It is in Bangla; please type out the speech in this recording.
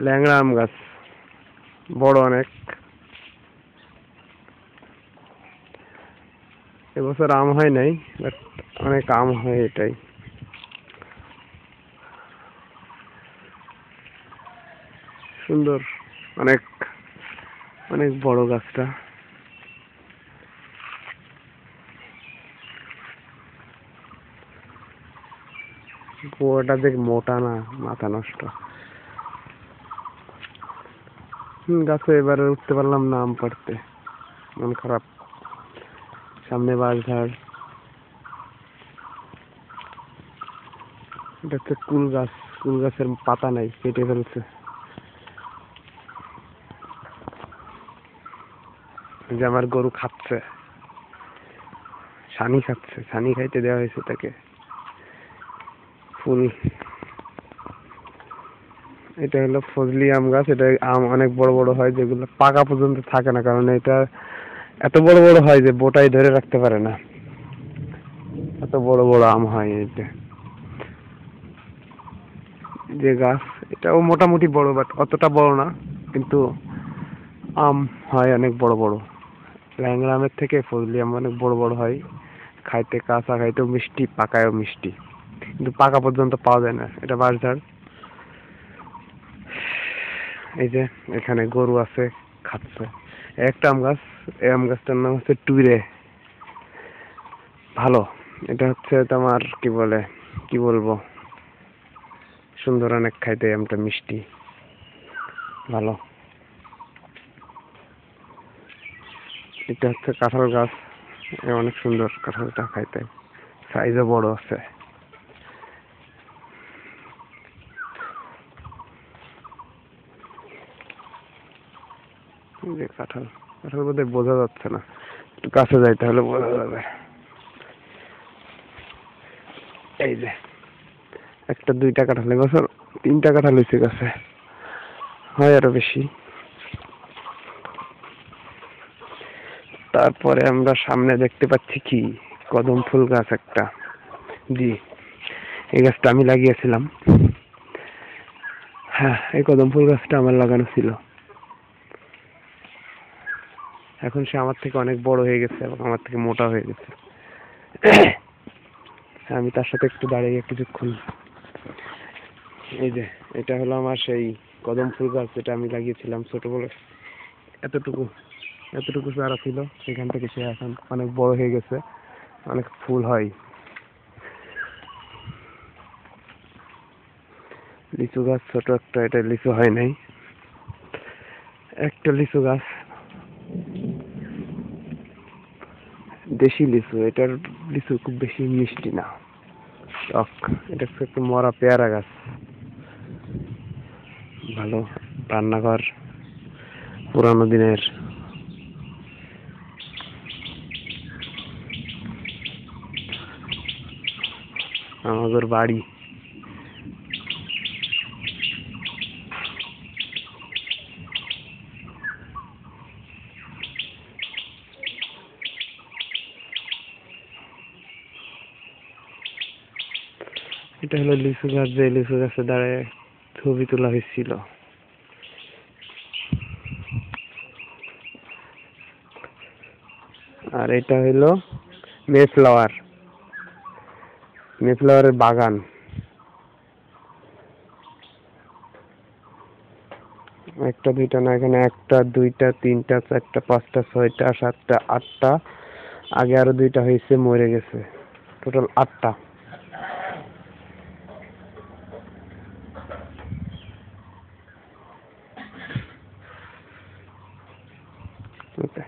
ল্যাংড়া আম গাছ, বড় অনেক। এবছর আম হয় নাই, বাট অনেক আম হয়, এটাই। সুন্দর, অনেক অনেক বড় গাছটা। পুরোটা দেখ মোটা না, মাথা নষ্ট। গাছে এবারে উঠতে পারলাম না আম পাড়তে, মন খারাপ। সামনে বাঁশঝাড়। এটা হচ্ছে কুল গাছ, কুল গাছের পাতা নাই, কেটে ফেলছে। যে আমার গরু খাচ্ছে, ছানি খাচ্ছে, ছানি খাইতে দেওয়া হয়েছে তাকে। ফুল, এটা হলো ফজলি আম গাছ। এটা আম অনেক বড় বড় হয়, যেগুলো পাকা পর্যন্ত থাকে না, কারণ এটা এত বড় বড় হয় যে বোটাই ধরে রাখতে পারে না, এত বড় বড় আম হয়। এইটা যে গাছ, এটাও মোটামুটি বড়, বাট অতটা বড় না, কিন্তু আম হয় অনেক বড় বড়। ল্যাংড়া আমের থেকে ফজলি আম অনেক বড় বড় হয়। খাইতে, কাঁচা খাইতেও মিষ্টি, পাকায়ও মিষ্টি, কিন্তু পাকা পর্যন্ত পাওয়া যায় না। এটা বাঁশঝাড়। এই যে এখানে গরু আছে, খাচ্ছে। একটা আম গাছ, এই আম গাছটার নাম হচ্ছে টুইরে। ভালো। এটা হচ্ছে তোমার কি বলবো, সুন্দর অনেক খাইতে, আমটা মিষ্টি, ভালো। এটা হচ্ছে কাঁঠাল গাছ, অনেক সুন্দর কাঁঠালটা খাইতে, সাইজও বড় আছে। যে কাঁঠাল, কাঁঠাল বোধহয় বোঝা যাচ্ছে না, একটু কাছে যাই তাহলে বোঝা যাবে। এই যে একটা, দুইটা কাঁঠাল, এবছর 3টা কাঁঠাল হয়েছে গাছে, হয় আরো বেশি। তারপরে আমরা সামনে দেখতে পাচ্ছি কি, কদম ফুল গাছ একটা। জি, এই গাছটা আমি লাগিয়েছিলাম। হ্যাঁ, এই কদম ফুল গাছটা আমার লাগানো ছিল। এখন সে আমার থেকে অনেক বড় হয়ে গেছে এবং আমার থেকে মোটা হয়ে গেছে। আমি তার সাথে একটু দাঁড়িয়ে কিছুক্ষণ। এই যে এটা হলো আমার সেই কদম ফুল গাছ, যেটা আমি লাগিয়েছিলাম ছোটবেলায়। এতটুকু এতটুকু চারা ছিল, সেখান থেকে সে এখন অনেক বড় হয়ে গেছে, অনেক ফুল হয়। লিচু গাছ ছোট একটা, এটা লিচু হয় নাই, একটা লিচু গাছ, দেশি লিচু। এটার লিচু খুব বেশি মিষ্টি না, টক। এটা হচ্ছে একটা মরা পেয়ারা গাছ, ভালো রান্নাঘর, পুরানো দিনের। আমাদের বাড়ি। এটা হলো লিচু গাছ, যে লিচু গাছে দাঁড়ায় ছবি তোলা হয়েছিল। আর এটা হলো মেফ্লাওয়ার, মেফ্লাওয়ারের বাগান। একটা দুইটা না, এখানে একটা, দুইটা, তিনটা, চারটা, পাঁচটা, ছয়টা, সাতটা, আটটা। আগে আরো দুইটা হয়েছে, মরে গেছে। টোটাল 8টা। Okay.